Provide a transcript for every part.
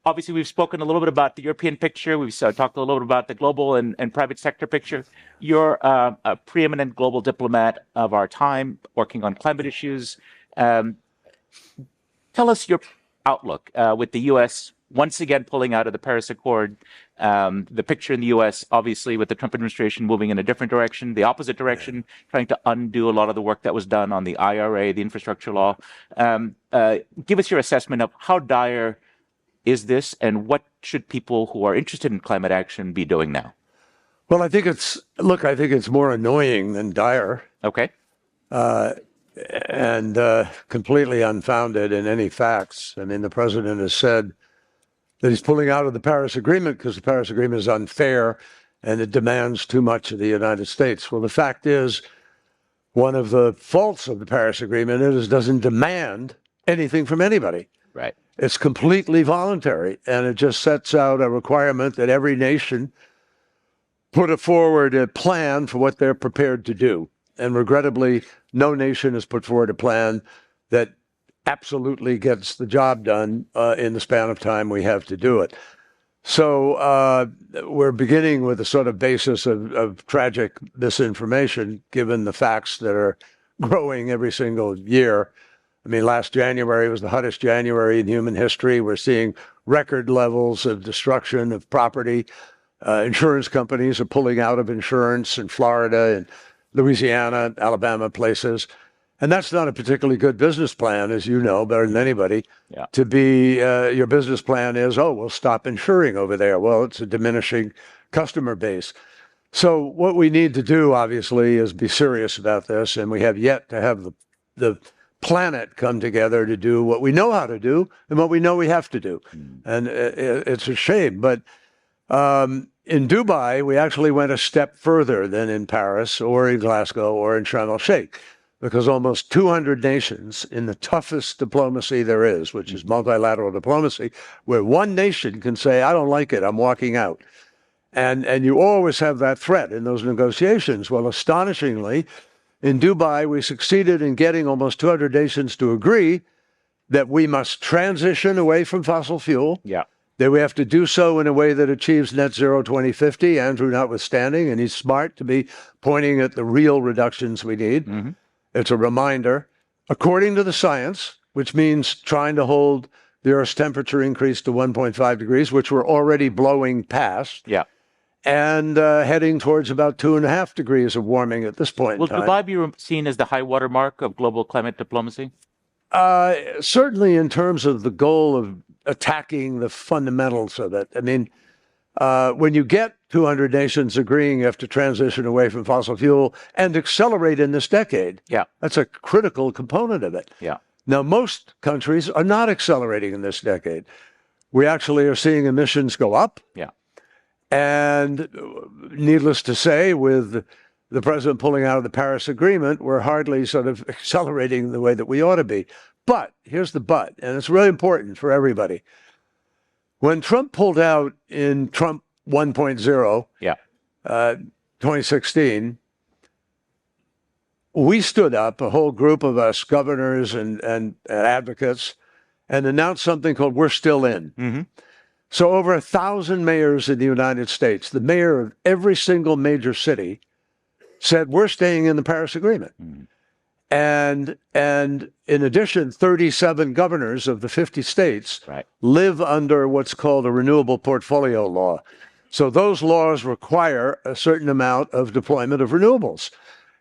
obviously, we've spoken a little bit about the European picture. We've talked a little bit about the global and private sector picture. You're a preeminent global diplomat of our time, working on climate issues. Um, Tell us your outlook with the U.S. once again pulling out of the Paris Accord. The picture in the U.S., obviously, with the Trump administration moving in a different direction, the opposite direction, trying to undo a lot of the work that was done on the IRA, the infrastructure law. Give us your assessment of how dire is this, and what should people who are interested in climate action be doing now? Well, I think it's more annoying than dire. Okay. And completely unfounded in any facts. I mean, the president has said that he's pulling out of the Paris Agreement because the Paris Agreement is unfair and it demands too much of the United States. Well, the fact is, one of the faults of the Paris Agreement is it doesn't demand anything from anybody. Right. It's completely voluntary, and it just sets out a requirement that every nation put forward a plan for what they're prepared to do. And regrettably, no nation has put forward a plan that absolutely gets the job done in the span of time we have to do it. So we're beginning with a sort of basis of tragic misinformation, given the facts that are growing every single year. I mean, last January was the hottest January in human history. We're seeing record levels of destruction of property. Insurance companies are pulling out of insurance in Florida and Louisiana, Alabama, places. And that's not a particularly good business plan, as you know, better than anybody. Yeah. To be, your business plan is, we'll stop insuring over there. Well, it's a diminishing customer base. So what we need to do, obviously, is be serious about this. And we have yet to have the planet come together to do what we know how to do and what we know we have to do. And it's a shame. But in Dubai, we actually went a step further than in Paris or in Glasgow or in Sharm el-Sheikh, because almost 200 nations in the toughest diplomacy there is, which is multilateral diplomacy, where one nation can say, I don't like it, I'm walking out. And you always have that threat in those negotiations. Well, astonishingly, in Dubai, we succeeded in getting almost 200 nations to agree that we must transition away from fossil fuel. Yeah. That we have to do so in a way that achieves net zero 2050, Andrew notwithstanding, and he's smart to be pointing at the real reductions we need. Mm-hmm. It's a reminder, according to the science, which means trying to hold the Earth's temperature increase to 1.5 degrees, which we're already blowing past. Yeah. And heading towards about 2.5 degrees of warming at this point in time. Will Dubai be seen as the high water mark of global climate diplomacy? Certainly in terms of the goal of attacking the fundamentals of it. I mean, when you get 200 nations agreeing you have to transition away from fossil fuel and accelerate in this decade, that's a critical component of it. Yeah. Now, most countries are not accelerating in this decade. We actually are seeing emissions go up. Yeah. And needless to say, with the president pulling out of the Paris Agreement, we're hardly sort of accelerating the way that we ought to be. But here's the but, and it's really important for everybody. When Trump pulled out in Trump 1.0, 2016, we stood up, a whole group of us, governors and advocates, and announced something called We're Still In. Mm-hmm. So over 1,000 mayors in the United States, the mayor of every single major city, said, we're staying in the Paris Agreement. Mm-hmm. And in addition, 37 governors of the 50 states live under what's called a renewable portfolio law. So those laws require a certain amount of deployment of renewables.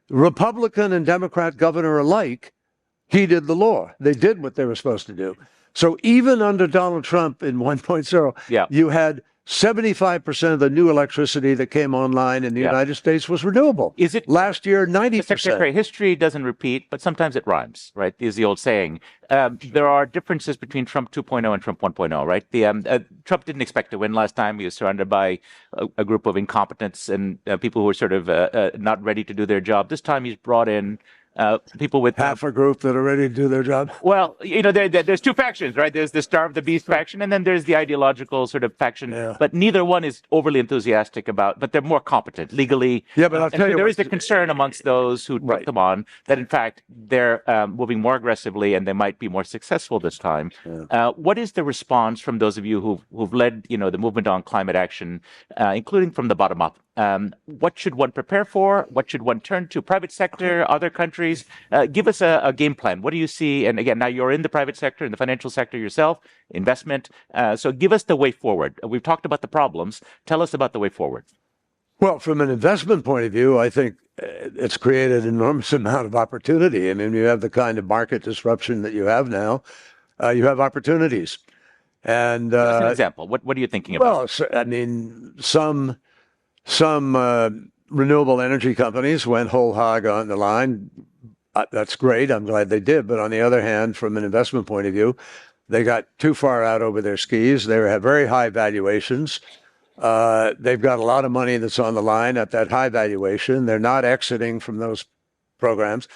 Republican and Democrat governor alike heeded the law. They did what they were supposed to do. So even under Donald Trump in 1.0, you had 75% of the new electricity that came online in the United States was renewable. Is it last year, 90%? Secretary, history doesn't repeat, but sometimes it rhymes, right? Is the old saying. There are differences between Trump 2.0 and Trump 1.0, right? Trump didn't expect to win last time. He was surrounded by a group of incompetents and people who were sort of not ready to do their job. This time he's brought in people with half a group that are ready to do their job. well, there's two factions, right? There's the starve the beast faction, and then there's the ideological sort of faction. Yeah. But neither one is overly enthusiastic about. But they're more competent legally. Yeah, but I'll tell you there what- is the concern amongst those who took them on that, in fact, they're moving more aggressively and they might be more successful this time. What is the response from those of you who've led, the movement on climate action, including from the bottom up? What should one prepare for? What should one turn to? Private sector, other countries? Give us a game plan. What do you see? And again, now you're in the private sector, in the financial sector yourself, investment. So give us the way forward. We've talked about the problems. Tell us about the way forward. Well, from an investment point of view, I think it's created an enormous amount of opportunity. I mean, you have the kind of market disruption that you have now. You have opportunities. And Give us an example. What are you thinking about? well, I mean, some renewable energy companies went whole hog on the line. That's great. I'm glad they did. But on the other hand, from an investment point of view, they got too far out over their skis. They have very high valuations. They've got a lot of money that's on the line at that high valuation. They're not exiting from those programs.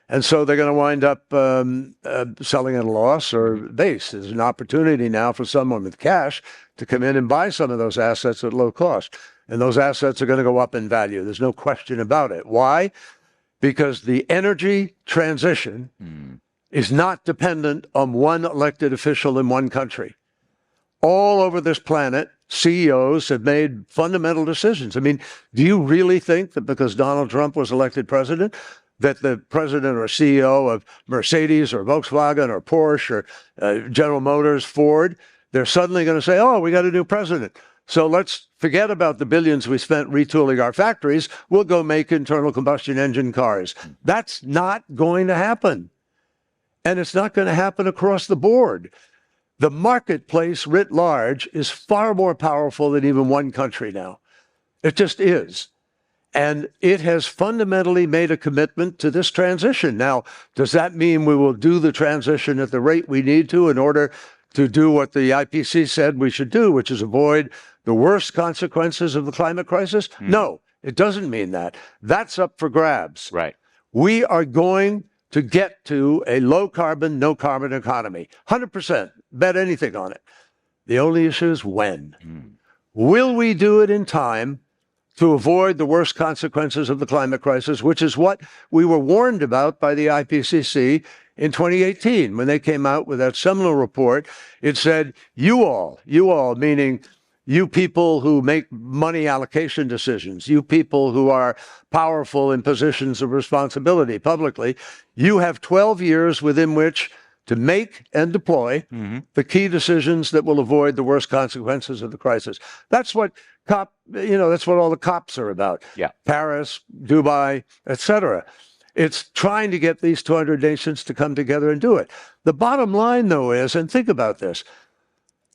And so they're going to wind up selling at a loss or base. There's an opportunity now for someone with cash to come in and buy some of those assets at low cost. And those assets are going to go up in value. There's no question about it. Why? Because the energy transition is not dependent on one elected official in one country. All over this planet, CEOs have made fundamental decisions. I mean, do you really think that because Donald Trump was elected president, that the president or CEO of Mercedes or Volkswagen or Porsche or General Motors, Ford, they're suddenly going to say, oh, we got a new president, so let's forget about the billions we spent retooling our factories. We'll go make internal combustion engine cars. That's not going to happen. And it's not going to happen across the board. The marketplace writ large is far more powerful than even one country now. It just is. And it has fundamentally made a commitment to this transition. Now, does that mean we will do the transition at the rate we need to in order to do what the IPCC said we should do, which is avoid the worst consequences of the climate crisis? No, it doesn't mean that. That's up for grabs. Right. We are going to get to a low carbon, no carbon economy. 100%. Bet anything on it. The only issue is when. Will we do it in time to avoid the worst consequences of the climate crisis, which is what we were warned about by the IPCC in 2018 when they came out with that seminal report? It said, you all, meaning you people who make money allocation decisions, you people who are powerful in positions of responsibility publicly, you have 12 years within which to make and deploy the key decisions that will avoid the worst consequences of the crisis. That's what that's what all the COPs are about. Yeah. Paris, Dubai, etc. It's trying to get these 200 nations to come together and do it. The bottom line, though, is, and think about this,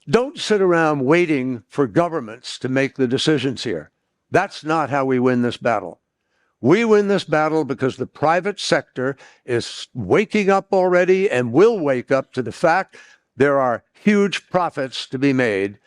don't sit around waiting for governments to make the decisions here. That's not how we win this battle. We win this battle because the private sector is waking up already and will wake up to the fact there are huge profits to be made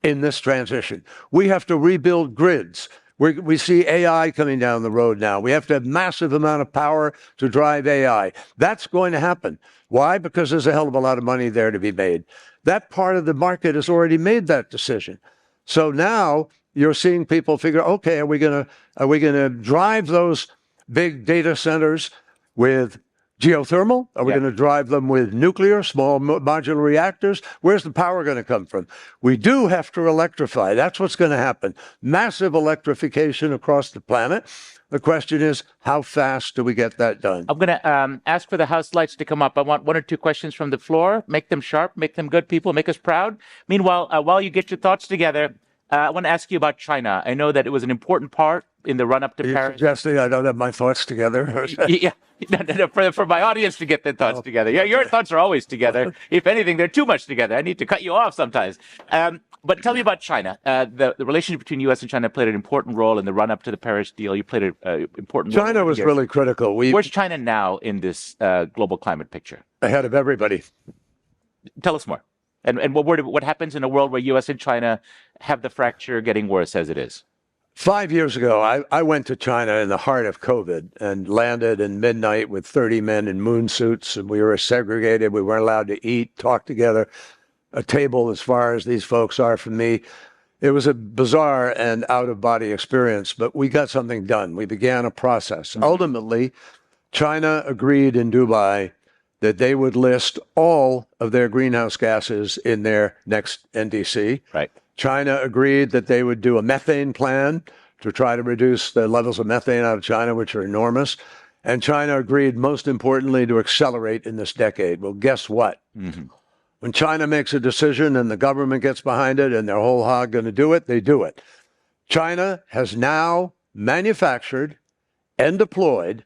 in this transition. We have to rebuild grids. We see AI coming down the road now. We have to have massive amount of power to drive AI. That's going to happen. Why? Because there's a hell of a lot of money there to be made. That part of the market has already made that decision. So now you're seeing people figure, okay, are we going to drive those big data centers with geothermal? Are we going to drive them with nuclear, small modular reactors? Where's the power going to come from? We do have to electrify. That's what's going to happen. Massive electrification across the planet. The question is, how fast do we get that done? I'm going to ask for the house lights to come up. I want one or two questions from the floor. Make them sharp, make them good people, make us proud. Meanwhile, while you get your thoughts together, I want to ask you about China. I know that it was an important part in the run-up to Paris. Suggesting I don't have my thoughts together? Yeah, for my audience to get their thoughts together. Yeah, your thoughts are always together. If anything, they're too much together. I need to cut you off sometimes. But tell me about China. The relationship between U.S. and China played an important role in the run-up to the Paris deal. You played an important role. China was really critical. Where's China now in this global climate picture? Ahead of everybody. Tell us more. And what happens in a world where U.S. and China have the fracture getting worse as it is? 5 years ago, I went to China in the heart of COVID and landed in midnight with 30 men in moon suits, and we were segregated. We weren't allowed to eat, talk together, a table as far as these folks are from me. It was a bizarre and out-of-body experience, but we got something done. We began a process. Ultimately, China agreed in Dubai that they would list all of their greenhouse gases in their next NDC. Right. China agreed that they would do a methane plan to try to reduce the levels of methane out of China, which are enormous. And China agreed, most importantly, to accelerate in this decade. Well, guess what? When China makes a decision and the government gets behind it and they're whole hog going to do it, they do it. China has now manufactured and deployed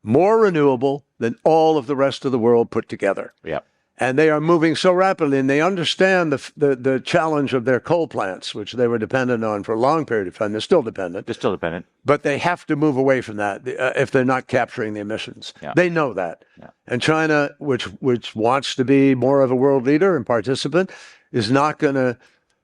more renewable than all of the rest of the world put together. Yeah. And they are moving so rapidly, and they understand the challenge of their coal plants, which they were dependent on for a long period of time. They're still dependent. They're still dependent. But they have to move away from that if they're not capturing the emissions. Yeah. They know that. Yeah. And China, which wants to be more of a world leader and participant, is not going to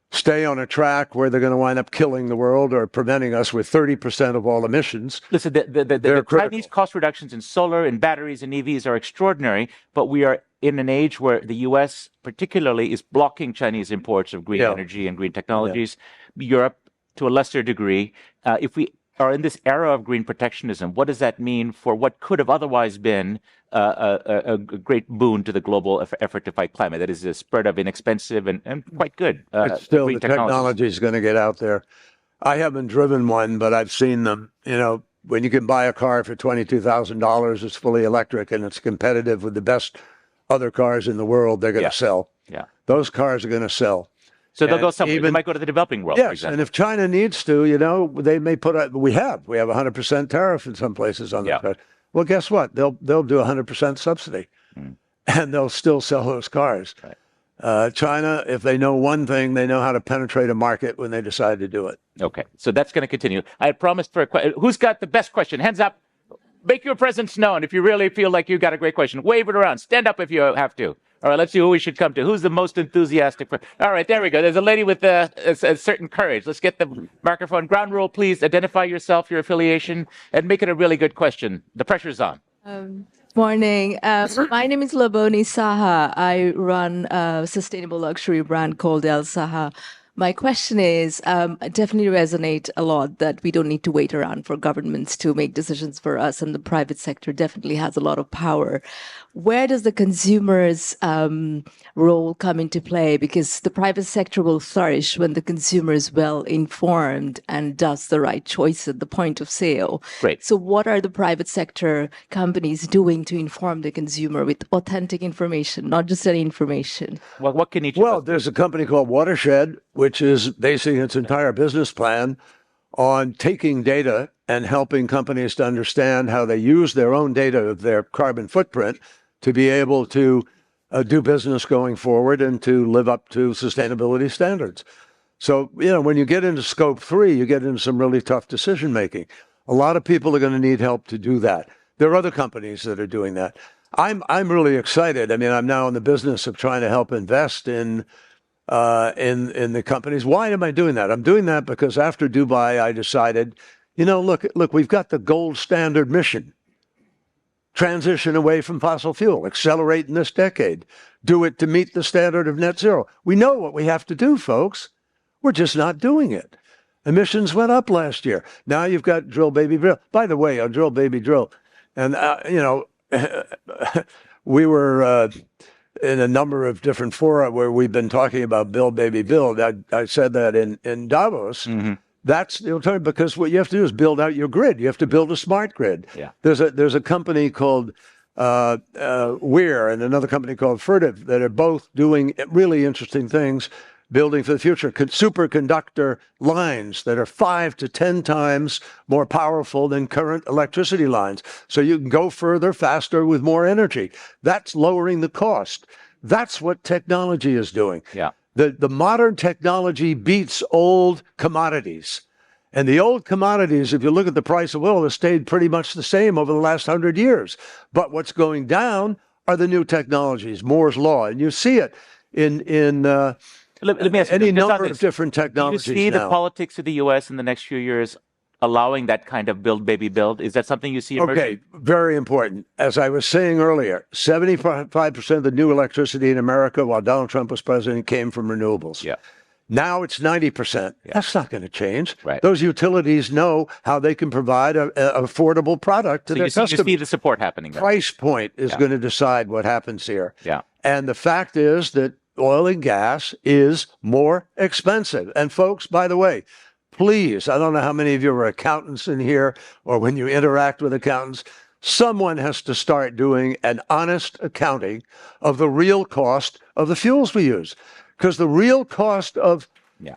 stay on a track where they're going to wind up killing the world or preventing us with 30% of all emissions. Listen, the Chinese cost reductions in solar and batteries and EVs are extraordinary, but we are in an age where the U.S. particularly is blocking Chinese imports of green energy and green technologies. Europe, to a lesser degree. If we are in this era of green protectionism, what does that mean for what could have otherwise been a great boon to the global effort to fight climate? That is the spread of inexpensive and quite good But still, green the technology is going to get out there. I haven't driven one, but I've seen them. You know, when you can buy a car for $22,000, it's fully electric and it's competitive with the best other cars in the world, they're going to sell. Yeah. Those cars are going to sell. So they'll go somewhere. They might go to the developing world, for Yes, example. and if China needs to, you know, they may put a, we have 100% tariff in some places on those cars. Well, guess what? They'll do 100% subsidy, and they'll still sell those cars. Right. China, if they know one thing, they know how to penetrate a market when they decide to do it. Okay, so that's going to continue. I had promised for a question. Who's got the best question? Hands up. Make your presence known if you really feel like you got a great question. Wave it around. Stand up if you have to. All right, let's see who we should come to. Who's the most enthusiastic? All right, there we go. There's a lady with a certain courage. Let's get the microphone. Ground rule, please. Identify yourself, your affiliation, and make it a really good question. The pressure's on. Morning. My name is Laboni Saha. I run a sustainable luxury brand called El Saha. My question is, I definitely resonate a lot that we don't need to wait around for governments to make decisions for us, and the private sector definitely has a lot of power. Where does the consumer's role come into play? Because the private sector will flourish when the consumer is well informed and does the right choice at the point of sale. Great. So what are the private sector companies doing to inform the consumer with authentic information, not just any information? Well, what can each Well, there's a company called Watershed, which is basing its entire business plan on taking data and helping companies to understand how they use their own data of their carbon footprint to be able to do business going forward and to live up to sustainability standards. So, you know, when you get into scope 3, you get into some really tough decision making. A lot of people are going to need help to do that. There are other companies that are doing that. I'm really excited. I mean, I'm now in the business of trying to help invest in the companies. Why am I doing that? I'm doing that because after Dubai, I decided, you know, look, we've got the gold standard mission. Transition away from fossil fuel, accelerate in this decade, do it to meet the standard of net zero. We know what we have to do, folks. We're just not doing it. Emissions went up last year. Now you've got drill, baby, drill. By the way, on drill, baby, drill. And, you know, we were in a number of different fora where we've been talking about build, baby, build. I said that in Davos. Mm-hmm. That's the alternative, because what you have to do is build out your grid. You have to build a smart grid. Yeah. There's a company called Weir and another company called Furtive that are both doing really interesting things, building for the future. Superconductor lines that are 5 to 10 times more powerful than current electricity lines. So you can go further, faster, with more energy. That's lowering the cost. That's what technology is doing. Yeah. The modern technology beats old commodities. And the old commodities, if you look at the price of oil, have stayed pretty much the same over the last 100 years. But what's going down are the new technologies, Moore's Law. And you see it in Let me ask you, any just on number this, of different do you technologies see the now. politics of the U.S. in the next few years allowing that kind of build, baby, build? Is that something you see emerging? Okay, very important. As I was saying earlier, 75% of the new electricity in America while Donald Trump was president came from renewables. Yeah. Now it's 90%. That's not going to change. Right. Those utilities know how they can provide an affordable product to So their you customers. see the support happening there. Price point is going to decide what happens here. Yeah. And the fact is that oil and gas is more expensive. And folks, by the way, please, I don't know how many of you are accountants in here or when you interact with accountants, someone has to start doing an honest accounting of the real cost of the fuels we use. Because the real cost of, yeah,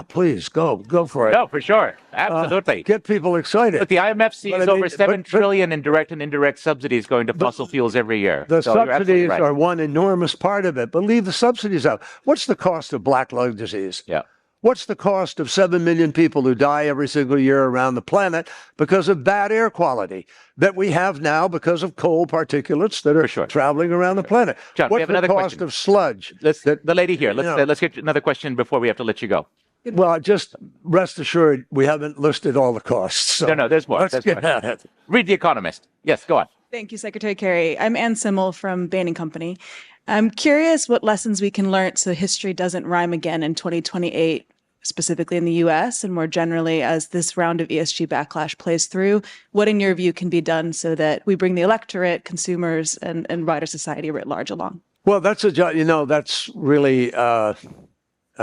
please go for it. No, for sure. Absolutely. Get people excited. But the IMF sees But I mean, over $7 trillion in direct and indirect subsidies going to fossil fuels every year. The So you're absolutely subsidies right. are one enormous part of it, but leave the subsidies out. What's the cost of black lung disease? Yeah. What's the cost of 7 million people who die every single year around the planet because of bad air quality that we have now because of coal particulates that are traveling around the planet? John, we What's have the another cost question. of sludge? The lady here. Let's get another question before we have to let you go. Well, just rest assured, we haven't listed all the costs. So No, there's more. Let's get at it. Read The Economist. Yes, go on. Thank you, Secretary Kerry. I'm Ann Simmel from Bain & Company. I'm curious what lessons we can learn so history doesn't rhyme again in 2028, specifically in the U.S. and more generally as this round of ESG backlash plays through. What, in your view, can be done so that we bring the electorate, consumers, and wider society writ large along? Well, that's that's really, I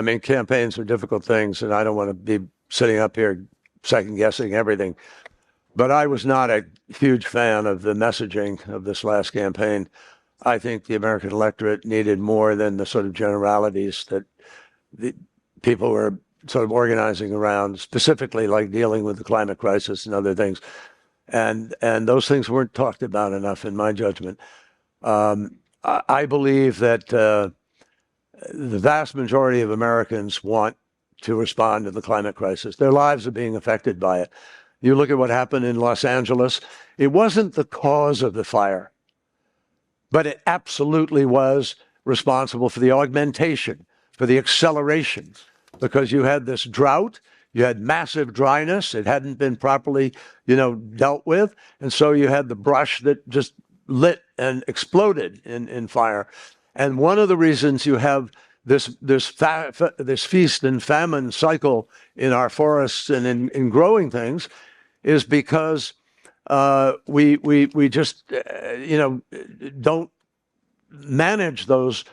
mean, campaigns are difficult things, and I don't want to be sitting up here second guessing everything. But I was not a huge fan of the messaging of this last campaign. I think the American electorate needed more than the sort of generalities that the people were sort of organizing around, specifically like dealing with the climate crisis and other things. And those things weren't talked about enough, in my judgment. I believe that the vast majority of Americans want to respond to the climate crisis. Their lives are being affected by it. You look at what happened in Los Angeles. It wasn't the cause of the fire, but it absolutely was responsible for the augmentation, for the acceleration, because you had this drought, you had massive dryness, it hadn't been properly, dealt with, and so you had the brush that just lit and exploded in fire. And one of the reasons you have this feast and famine cycle in our forests and in growing things is because we just don't manage those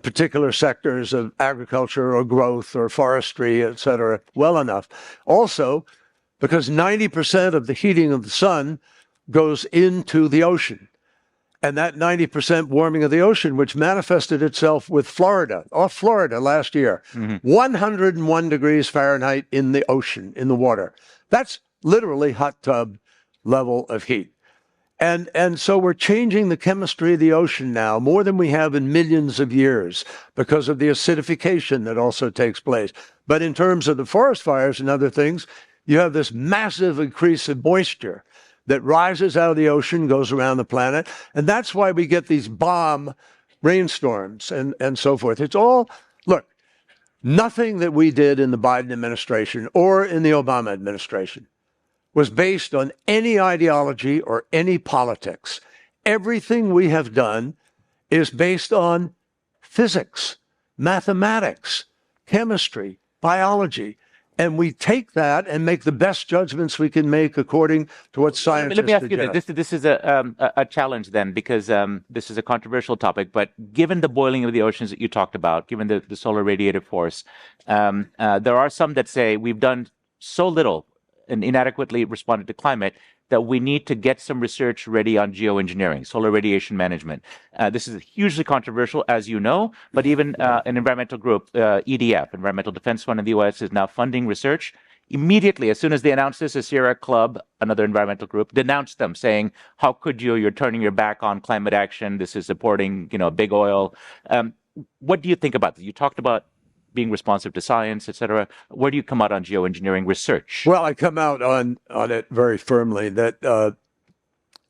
particular sectors of agriculture or growth or forestry, et cetera, well enough. Also, because 90% of the heating of the sun goes into the ocean. And that 90% warming of the ocean, which manifested itself with off Florida last year, 101 degrees Fahrenheit in the ocean, in the water. That's literally hot tub level of heat. And so we're changing the chemistry of the ocean now more than we have in millions of years because of the acidification that also takes place. But in terms of the forest fires and other things, you have this massive increase in moisture that rises out of the ocean, goes around the planet. And that's why we get these bomb rainstorms and so forth. It's all, look, nothing that we did in the Biden administration or in the Obama administration was based on any ideology or any politics. Everything we have done is based on physics, mathematics, chemistry, biology. And we take that and make the best judgments we can make according to what science Let me ask you suggest. this. This is a challenge then, because this is a controversial topic. But given the boiling of the oceans that you talked about, given the solar radiative force, there are some that say we've done so little and inadequately responded to climate that we need to get some research ready on geoengineering, solar radiation management. This is hugely controversial, as you know, but even an environmental group, EDF, Environmental Defense Fund in the U.S., is now funding research. Immediately, as soon as they announced this, the Sierra Club, another environmental group, denounced them, saying, how could you? You're turning your back on climate action. This is supporting, big oil. What do you think about this? You talked about being responsive to science, et cetera. Where do you come out on geoengineering research? Well, I come out on it very firmly that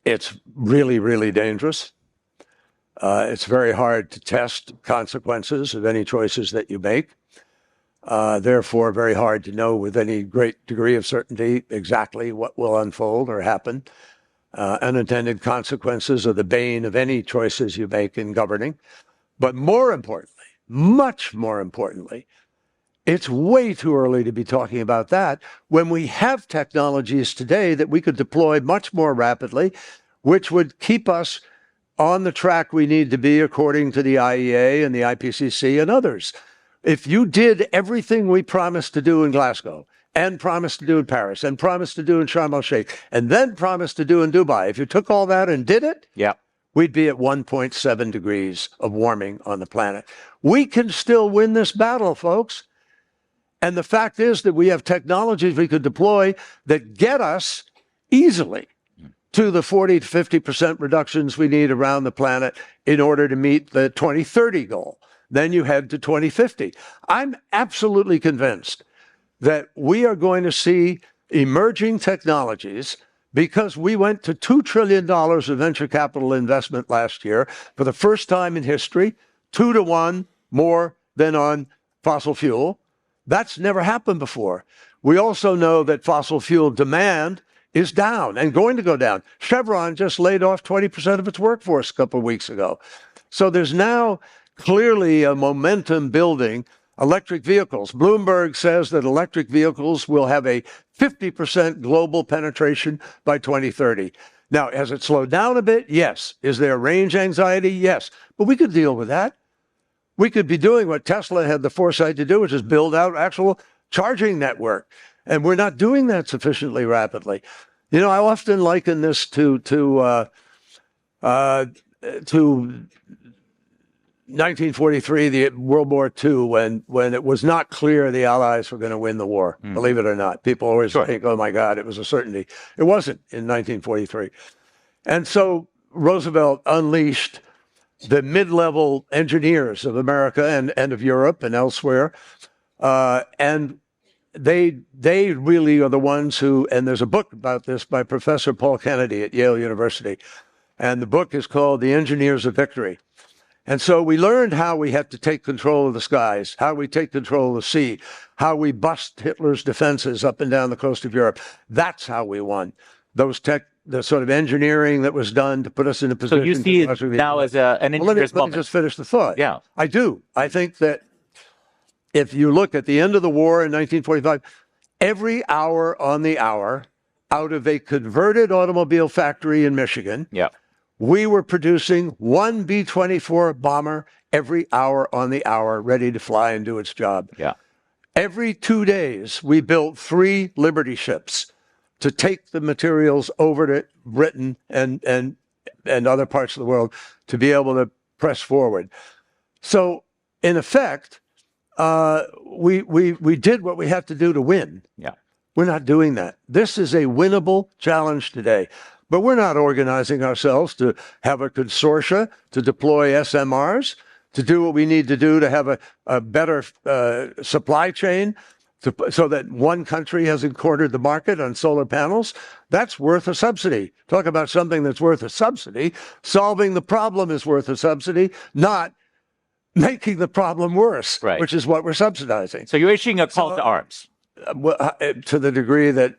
it's really, really dangerous. It's very hard to test consequences of any choices that you make. Therefore, very hard to know with any great degree of certainty exactly what will unfold or happen. Unintended consequences are the bane of any choices you make in governing. But more importantly, much more importantly, it's way too early to be talking about that when we have technologies today that we could deploy much more rapidly, which would keep us on the track we need to be according to the IEA and the IPCC and others. If you did everything we promised to do in Glasgow and promised to do in Paris and promised to do in Sharm el-Sheikh and then promised to do in Dubai, if you took all that and did it, Yeah. we'd be at 1.7 degrees of warming on the planet. We can still win this battle, folks. And the fact is that we have technologies we could deploy that get us easily to the 40 to 50% reductions we need around the planet in order to meet the 2030 goal. Then you head to 2050. I'm absolutely convinced that we are going to see emerging technologies because we went to $2 trillion of venture capital investment last year for the first time in history, 2 to 1 more than on fossil fuel. That's never happened before. We also know that fossil fuel demand is down and going to go down. Chevron just laid off 20% of its workforce a couple of weeks ago. So there's now clearly a momentum building. Electric vehicles. Bloomberg says that electric vehicles will have a 50% global penetration by 2030. Now, has it slowed down a bit? Yes. Is there range anxiety? Yes. But we could deal with that. We could be doing what Tesla had the foresight to do, which is build out actual charging network. And we're not doing that sufficiently rapidly. You know, I often liken this to 1943, the World War II, when it was not clear the Allies were going to win the war, believe it or not. People always think, oh my God, it was a certainty. It wasn't in 1943. And so Roosevelt unleashed the mid-level engineers of America and of Europe and elsewhere. And they really are the ones who, and there's a book about this by Professor Paul Kennedy at Yale University. And the book is called The Engineers of Victory. And so we learned how we had to take control of the skies, how we take control of the sea, how we bust Hitler's defenses up and down the coast of Europe. That's how we won. The sort of engineering that was done to put us in a position. So you see it now as an engineer's moment. Let me just finish the thought. Yeah. I do. I think that if you look at the end of the war in 1945, every hour on the hour out of a converted automobile factory in Michigan, we were producing one B-24 bomber every hour on the hour, ready to fly and do its job. Every 2 days, we built 3 Liberty ships to take the materials over to Britain and other parts of the world to be able to press forward. So, in effect, we did what we had to do to win. We're not doing that. This is a winnable challenge today. But we're not organizing ourselves to have a consortia to deploy SMRs, to do what we need to do to have a better supply chain, so that one country hasn't cornered the market on solar panels. That's worth a subsidy. Talk about something that's worth a subsidy. Solving the problem is worth a subsidy, not making the problem worse, which is what we're subsidizing. So you're issuing a call to arms. To the degree that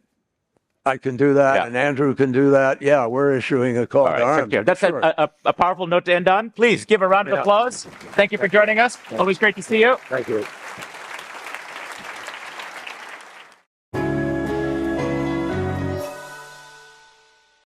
I can do that, and Andrew can do that. Yeah, we're issuing a call to arms. That's a powerful note to end on. Please give a round of applause. Thank you for joining us. Always great to see you. Thank you.